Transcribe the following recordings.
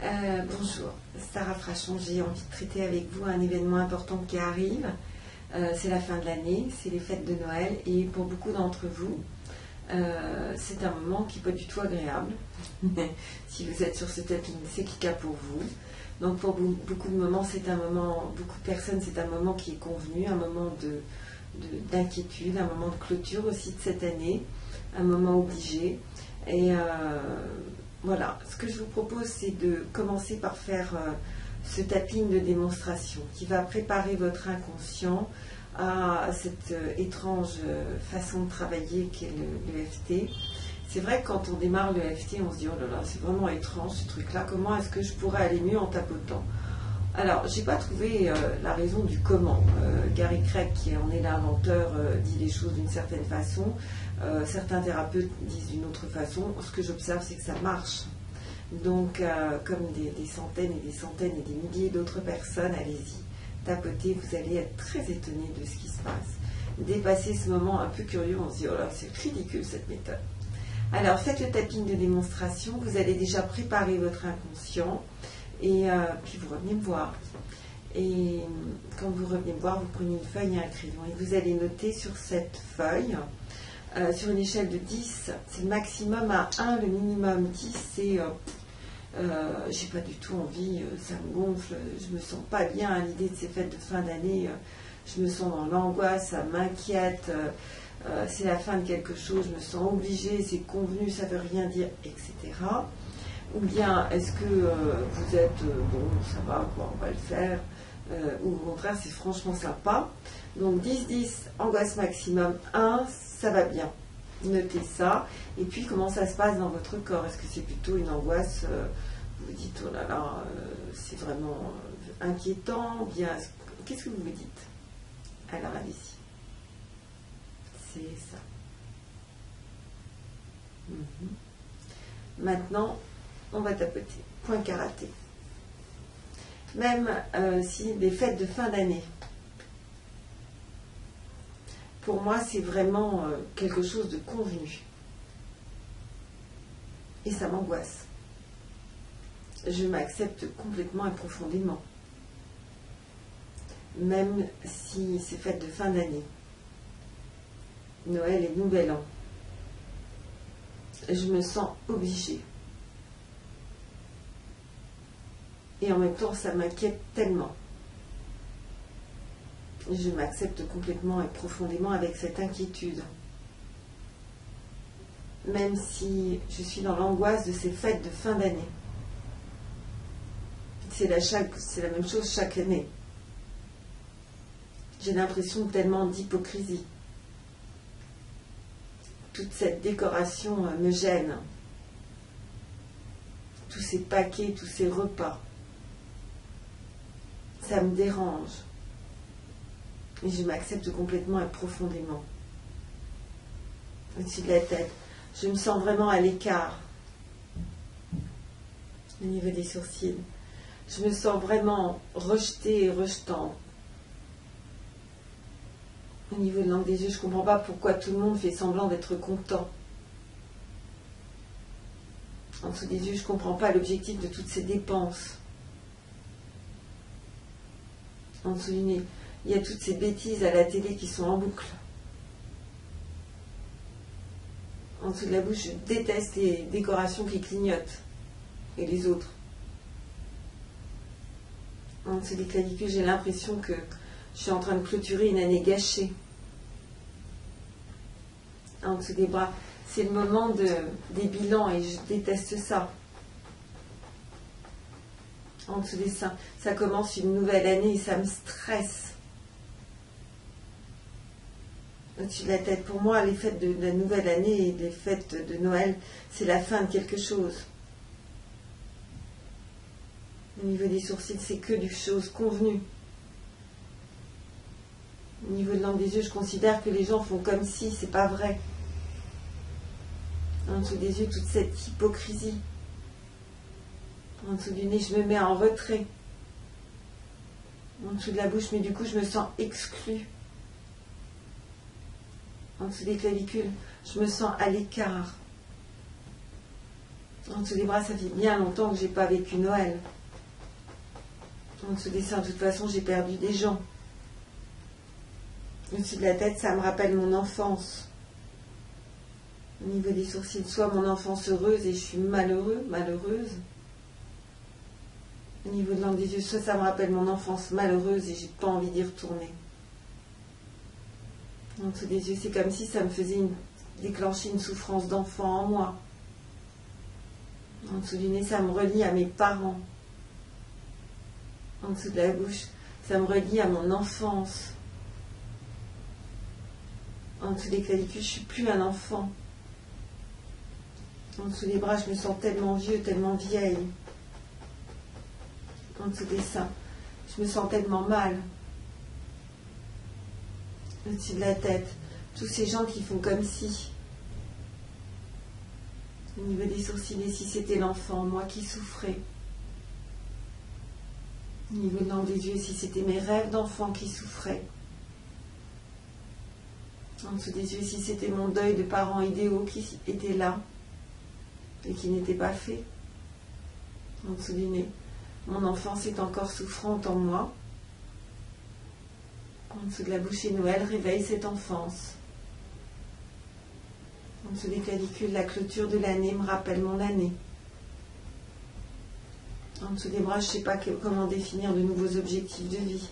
Bonjour, Sarah Frachon, j'ai envie de traiter avec vous un événement important qui arrive. C'est la fin de l'année, c'est les fêtes de Noël et pour beaucoup d'entre vous, c'est un moment qui n'est pas du tout agréable. Si vous êtes sur ce tapis, c'est le cas pour vous. Donc pour beaucoup de moments, c'est un moment, beaucoup de personnes, c'est un moment qui est convenu, un moment d'inquiétude, un moment de clôture aussi de cette année, un moment obligé. Et voilà, ce que je vous propose, c'est de commencer par faire ce tapping de démonstration qui va préparer votre inconscient à cette étrange façon de travailler qu'est l'EFT. C'est vrai que quand on démarre l'EFT, on se dit « Oh là là, c'est vraiment étrange ce truc-là, comment est-ce que je pourrais aller mieux en tapotant ?» Alors, je n'ai pas trouvé la raison du comment. Gary Craig, qui en est l'inventeur, dit les choses d'une certaine façon. Certains thérapeutes disent d'une autre façon. Ce que j'observe, c'est que ça marche. Donc, comme des centaines et des centaines et des milliers d'autres personnes, allez-y, tapotez, vous allez être très étonnés de ce qui se passe. Dépasser ce moment un peu curieux, on se dit « Oh là, c'est ridicule cette méthode ». Alors, faites le tapping de démonstration. Vous allez déjà préparer votre inconscient. Et puis vous revenez me voir. Et quand vous revenez me voir, vous prenez une feuille et un crayon. Et vous allez noter sur cette feuille, sur une échelle de 10, c'est le maximum à 1, le minimum 10, c'est j'ai pas du tout envie, ça me gonfle, je me sens pas bien à l'idée de ces fêtes de fin d'année, je me sens dans l'angoisse, ça m'inquiète, c'est la fin de quelque chose, je me sens obligée, c'est convenu, ça veut rien dire, etc. Ou bien est-ce que vous êtes bon, ça va, quoi, on va le faire, ou au contraire, c'est franchement sympa. Donc 10-10, angoisse maximum 1, ça va bien. Notez ça. Et puis, comment ça se passe dans votre corps? Est-ce que c'est plutôt une angoisse, vous vous dites, oh là là, c'est vraiment inquiétant, bien, qu'est-ce que vous vous dites? Alors, allez-y. C'est ça. Maintenant, on va tapoter. Point karaté. Même si les fêtes de fin d'année, pour moi, c'est vraiment quelque chose de convenu. Et ça m'angoisse. Je m'accepte complètement et profondément. Même si c'est fêtes de fin d'année, Noël et Nouvel An, je me sens obligée. Et en même temps, ça m'inquiète tellement. Je m'accepte complètement et profondément avec cette inquiétude. Même si je suis dans l'angoisse de ces fêtes de fin d'année. C'est la même chose chaque année. J'ai l'impression tellement d'hypocrisie. Toute cette décoration me gêne. Tous ces paquets, tous ces repas. Ça me dérange. Et je m'accepte complètement et profondément. Au-dessus de la tête. Je me sens vraiment à l'écart. Au niveau des sourcils. Je me sens vraiment rejetée et rejetante. Au niveau de l'angle des yeux, je ne comprends pas pourquoi tout le monde fait semblant d'être content. En dessous des yeux, je ne comprends pas l'objectif de toutes ces dépenses. En dessous du nez, il y a toutes ces bêtises à la télé qui sont en boucle. En dessous de la bouche, je déteste les décorations qui clignotent. Et les autres. En dessous des clavicules, j'ai l'impression que je suis en train de clôturer une année gâchée. En dessous des bras, c'est le moment des bilans et je déteste ça. En dessous des seins, ça commence une nouvelle année et ça me stresse. Au-dessus de la tête, pour moi, les fêtes de la nouvelle année et les fêtes de Noël, c'est la fin de quelque chose. Au niveau des sourcils, c'est que des choses convenues. Au niveau de l'angle des yeux, je considère que les gens font comme si, c'est pas vrai. En dessous des yeux, toute cette hypocrisie. En dessous du nez, je me mets en retrait. En dessous de la bouche, mais du coup, je me sens exclue. En dessous des clavicules, je me sens à l'écart. En dessous des bras, ça fait bien longtemps que j'ai pas vécu Noël. En dessous des seins, de toute façon, j'ai perdu des gens. Au-dessus de la tête, ça me rappelle mon enfance. Au niveau des sourcils, soit mon enfance heureuse et je suis malheureux, malheureuse. Au niveau de l'angle des yeux, soit ça me rappelle mon enfance malheureuse et j'ai pas envie d'y retourner. En dessous des yeux, c'est comme si ça me faisait déclencher une souffrance d'enfant en moi. En dessous du nez, ça me relie à mes parents. En dessous de la bouche, ça me relie à mon enfance. En dessous des clavicules, je ne suis plus un enfant. En dessous des bras, je me sens tellement vieux, tellement vieille. En dessous des seins, je me sens tellement mal. Au-dessus de la tête, tous ces gens qui font comme si. Au niveau des sourcils, et si c'était l'enfant, moi qui souffrais. Au niveau de l'angle des yeux, si c'était mes rêves d'enfant qui souffraient. En dessous des yeux, si c'était mon deuil de parents idéaux qui était là et qui n'était pas fait. En dessous du nez, mon enfance est encore souffrante en moi. En dessous de la bouche, et Noël réveille cette enfance. En dessous des clavicules, la clôture de l'année me rappelle mon année. En dessous des bras, je ne sais pas comment définir de nouveaux objectifs de vie.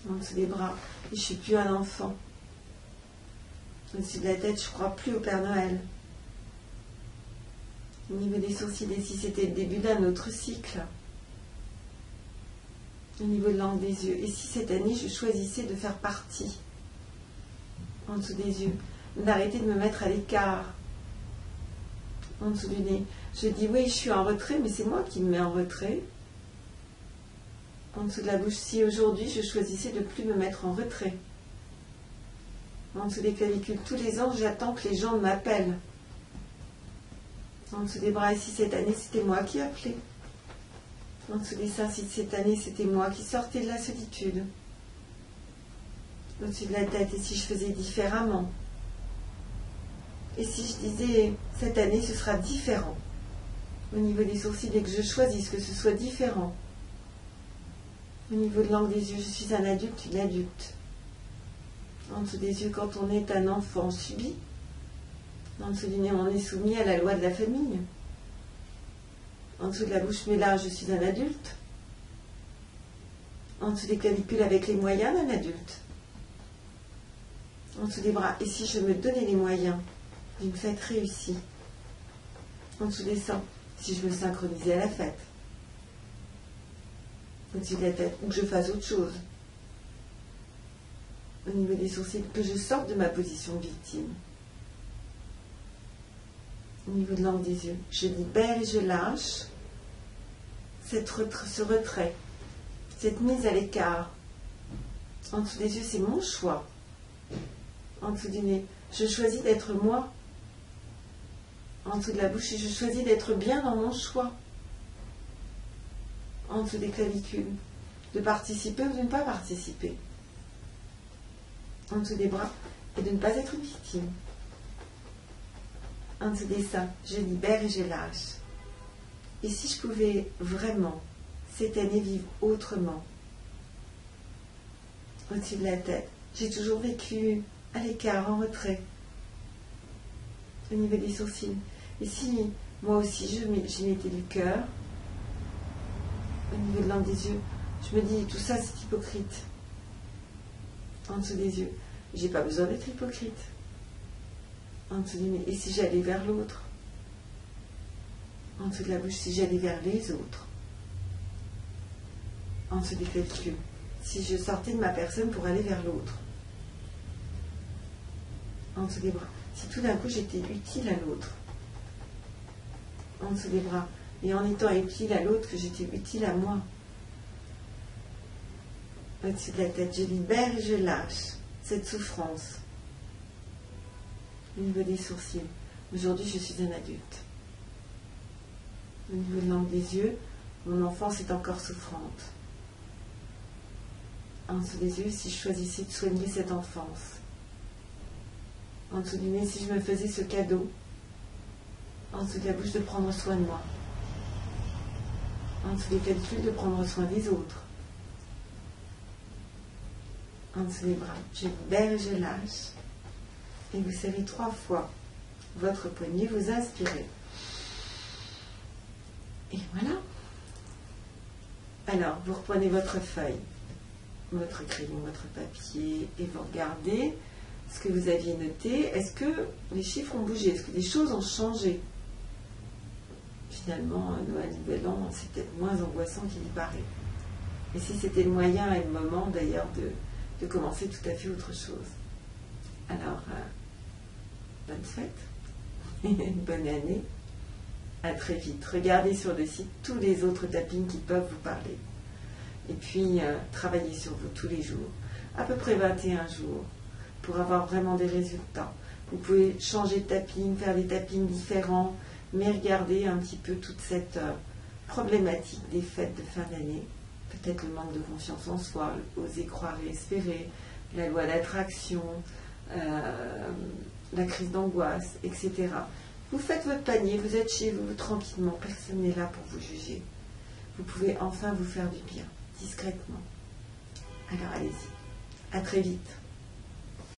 En dessous des bras, je ne suis plus un enfant. Au-dessus de la tête, je ne crois plus au Père Noël. Au niveau des sourcils, et si c'était le début d'un autre cycle. Au niveau de l'angle des yeux, et si cette année, je choisissais de faire partie. En dessous des yeux, d'arrêter de me mettre à l'écart. En dessous du nez, je dis oui, je suis en retrait, mais c'est moi qui me mets en retrait. En dessous de la bouche, si aujourd'hui je choisissais de ne plus me mettre en retrait. En dessous des clavicules, tous les ans, j'attends que les gens m'appellent. En dessous des bras, et si cette année, c'était moi qui appelais. En dessous des seins, si cette année, c'était moi qui sortais de la solitude. Au-dessus de la tête, et si je faisais différemment. Et si je disais, cette année, ce sera différent. Au niveau des sourcils, et que je choisisse que ce soit différent. Au niveau de l'angle des yeux, je suis un adulte, une adulte. En dessous des yeux, quand on est un enfant subi. En dessous du nez, on est soumis à la loi de la famille. En dessous de la bouche, mais là, je suis un adulte. En dessous des clavicules, avec les moyens d'un adulte. En dessous des bras, et si je me donnais les moyens d'une fête réussie. En dessous des seins, si je me synchronisais à la fête. Au-dessus de la tête, ou que je fasse autre chose. Au niveau des sourcils, que je sorte de ma position de victime. Au niveau de l'angle des yeux, je libère et je lâche ce retrait, cette mise à l'écart. En dessous des yeux, c'est mon choix. En dessous du nez, je choisis d'être moi. En dessous de la bouche, je choisis d'être bien dans mon choix. En dessous des clavicules, de participer ou de ne pas participer. En dessous des bras, et de ne pas être une victime. En dessous des seins, je libère et je lâche. Et si je pouvais vraiment, cette année, vivre autrement. Au-dessus de la tête, j'ai toujours vécu à l'écart, en retrait. Au niveau des sourcils. Et si, moi aussi, j'y mettais du cœur, au niveau de l'angle des yeux, je me dis, tout ça, c'est hypocrite. En dessous des yeux, j'ai pas besoin d'être hypocrite. En dessous du nez, et si j'allais vers l'autre? En dessous de la bouche, si j'allais vers les autres? En dessous des clavicules, si je sortais de ma personne pour aller vers l'autre? En dessous des bras, si tout d'un coup j'étais utile à l'autre? En dessous des bras, et en étant utile à l'autre, que j'étais utile à moi? Au-dessus de la tête, je libère et je lâche cette souffrance. Au niveau des sourcils, aujourd'hui je suis un adulte. Au niveau de l'angle des yeux, mon enfance est encore souffrante. En dessous des yeux, si je choisissais de soigner cette enfance. En dessous du nez, si je me faisais ce cadeau en dessous de la bouche de prendre soin de moi. En dessous des calculs de prendre soin des autres. En dessous des bras. Je libère et je lâche. Et vous serrez 3 fois votre poignet, vous inspirez. Et voilà. Alors, vous reprenez votre feuille, votre crayon, votre papier, et vous regardez ce que vous aviez noté. Est-ce que les chiffres ont bougé? Est-ce que les choses ont changé? Finalement, Noël, Nouvel An, c'est peut-être moins angoissant qu'il y paraît. Et si c'était le moyen et le moment, d'ailleurs, de commencer tout à fait autre chose. Alors, bonne fête, bonne année, à très vite. Regardez sur le site tous les autres tappings qui peuvent vous parler. Et puis, travaillez sur vous tous les jours, à peu près 21 jours, pour avoir vraiment des résultats. Vous pouvez changer de tapping, faire des tappings différents, mais regardez un petit peu toute cette problématique des fêtes de fin d'année. Peut-être le manque de confiance en soi, oser croire et espérer, la loi d'attraction, la crise d'angoisse, etc. Vous faites votre panier, vous êtes chez vous tranquillement, personne n'est là pour vous juger. Vous pouvez enfin vous faire du bien, discrètement. Alors allez-y, à très vite.